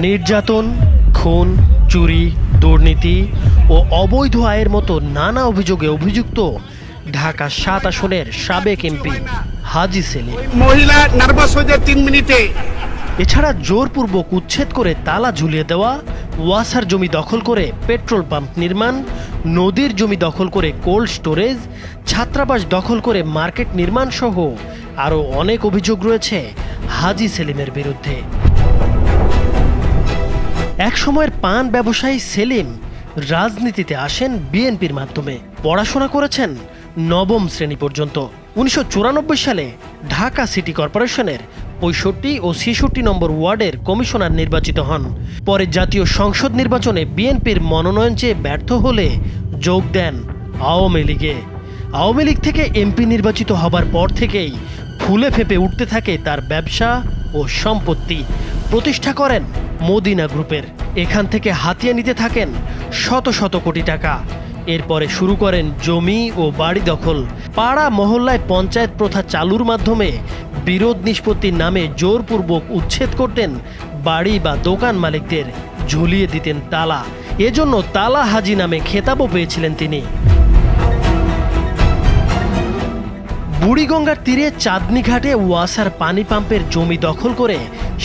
নির্যাতন, খুন, চুরি, দুর্নীতি ও অবৈধ আয়ের মতো নানা অভিযোগে অভিযুক্ত ঢাকা ৭ আসনের সাবেক এমপি হাজী সেলিম। মহিলা নার্ভাস হয়ে যায় ৩ মিনিটে। এছাড়া জোরপূর্বক উচ্ছেদ করে তালা ঝুলিয়ে দেওয়া, ওয়াসার জমি দখল করে পেট্রোল পাম্প নির্মাণ, নদীর জমি দখল করে কোল্ড স্টোরেজ, ছাত্রাবাস দখল করে মার্কেট নির্মাণ সহ আরও অনেক অভিযোগ রয়েছে হাজী সেলিমের বিরুদ্ধে। একসময়ের পান ব্যবসায়ী সেলিম রাজনীতিতে আসেন বিএনপির মাধ্যমে। পড়াশোনা করেছেন ৯ম শ্রেণী পর্যন্ত। ১৯৯৪ সালে ঢাকা সিটি কর্পোরেশনের ৬৫ ও ৬৬ নম্বর ওয়ার্ডের কমিশনার নির্বাচিত হন। পরে জাতীয় সংসদ নির্বাচনে বিএনপির মনোনয়ন চেয়ে ব্যর্থ হলে যোগ দেন আওয়ামী লীগে। আওয়ামী লীগ থেকে এমপি নির্বাচিত হবার পর থেকেই ফুলে ফেঁপে উঠতে থাকে তার ব্যবসা ও সম্পত্তি। প্রতিষ্ঠা করেন মদিনা গ্রুপের। এখান থেকে হাতিয়ে নিতে থাকেন শত শত কোটি টাকা। এরপরে শুরু করেন জমি ও বাড়ি দখল। পাড়া মহল্লায় পঞ্চায়েত প্রথা চালুর মাধ্যমে বিরোধ নিষ্পত্তির নামে জোরপূর্বক উচ্ছেদ করতেন বাড়ি বা দোকান মালিকদের, ঝুলিয়ে দিতেন তালা। এজন্য তালা হাজী নামে খেতাবও পেয়েছিলেন তিনি। বুড়িগঙ্গার তীরে চাঁদনী ঘাটে ওয়াসার পানি পাম্পের জমি দখল করে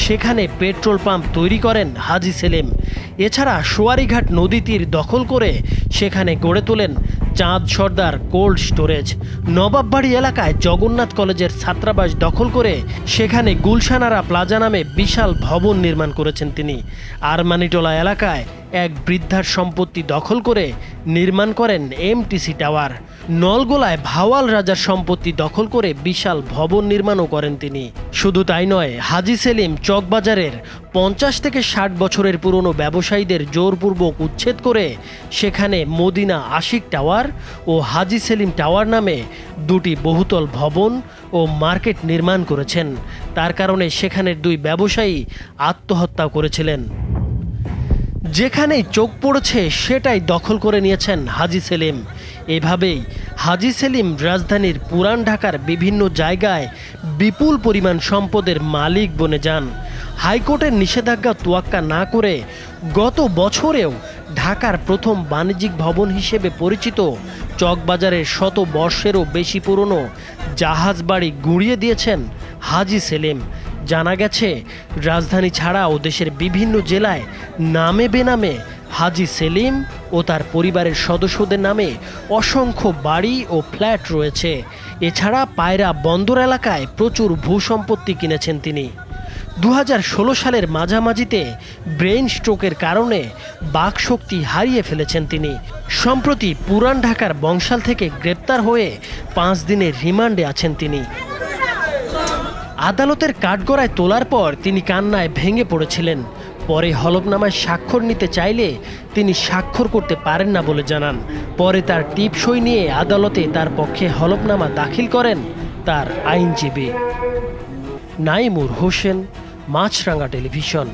সেখানে পেট্রোল পাম্প তৈরি করেন হাজী সেলিম। এছাড়া সোয়ারিঘাট নদী তীর দখল করে সেখানে গড়ে তোলেন চাঁদ সর্দার কোল্ড স্টোরেজ। নবাববাড়ি এলাকায় জগন্নাথ কলেজের ছাত্রাবাস দখল করে সেখানে গুলশানারা প্লাজা নামে বিশাল ভবন নির্মাণ করেছেন তিনি। আরমানিটোলা এলাকায় এক বৃদ্ধার সম্পত্তি দখল করে নির্মাণ করেন এমটিসি টাওয়ার। নলগোলায় ভাওয়াল রাজার সম্পত্তি দখল করে বিশাল ভবন নির্মাণও করেন তিনি। শুধু তাই নয়, হাজী সেলিম চকবাজারের ৫০ থেকে ৬০ বছরের পুরনো ব্যবসায়ীদের জোরপূর্বক উচ্ছেদ করে সেখানে মদিনা আশিক টাওয়ার ও হাজী সেলিম টাওয়ার নামে দুটি বহুতল ভবন ও মার্কেট নির্মাণ করেছেন। তার কারণে সেখানের দুই ব্যবসায়ী আত্মহত্যা করেছিলেন। যেখানেই চোখ পড়েছে সেটাই দখল করে নিয়েছেন হাজী সেলিম। এভাবেই হাজী সেলিম রাজধানীর পুরান ঢাকার বিভিন্ন জায়গায় বিপুল পরিমাণ সম্পদের মালিক বনে যান। হাইকোর্টের নিষেধাজ্ঞা তোয়াক্কা না করে গত বছরেও ঢাকার প্রথম বাণিজ্যিক ভবন হিসেবে পরিচিত চকবাজারের ১০০ বর্ষেরও বেশি পুরনো জাহাজ বাড়ি গুঁড়িয়ে দিয়েছেন হাজী সেলিম। জানা গেছে, রাজধানী ছাড়াও দেশের বিভিন্ন জেলায় নামে বেনামে হাজী সেলিম ও তার পরিবারের সদস্যদের নামে অসংখ্য বাড়ি ও ফ্ল্যাট রয়েছে। এছাড়া পায়রা বন্দর এলাকায় প্রচুর ভূসম্পত্তি কিনেছেন তিনি। ২০১৬ সালের মাঝামাঝিতে ব্রেইন স্ট্রোকের কারণে বাকশক্তি হারিয়ে ফেলেছেন তিনি। সম্প্রতি পুরান ঢাকার বংশাল থেকে গ্রেপ্তার হয়ে ৫ দিনের রিমান্ডে আছেন তিনি। আদালতের কাঠগড়ায় তোলার পর তিনি কান্নায় ভেঙে পড়েছিলেন। পরে হলফনামায় স্বাক্ষর নিতে চাইলে তিনি স্বাক্ষর করতে পারেন না বলে জানান। পরে তার টিপসই নিয়ে আদালতে তার পক্ষে হলফনামা দাখিল করেন তার আইনজীবী। নাইমুর হোসেন, মাছরাঙা টেলিভিশন।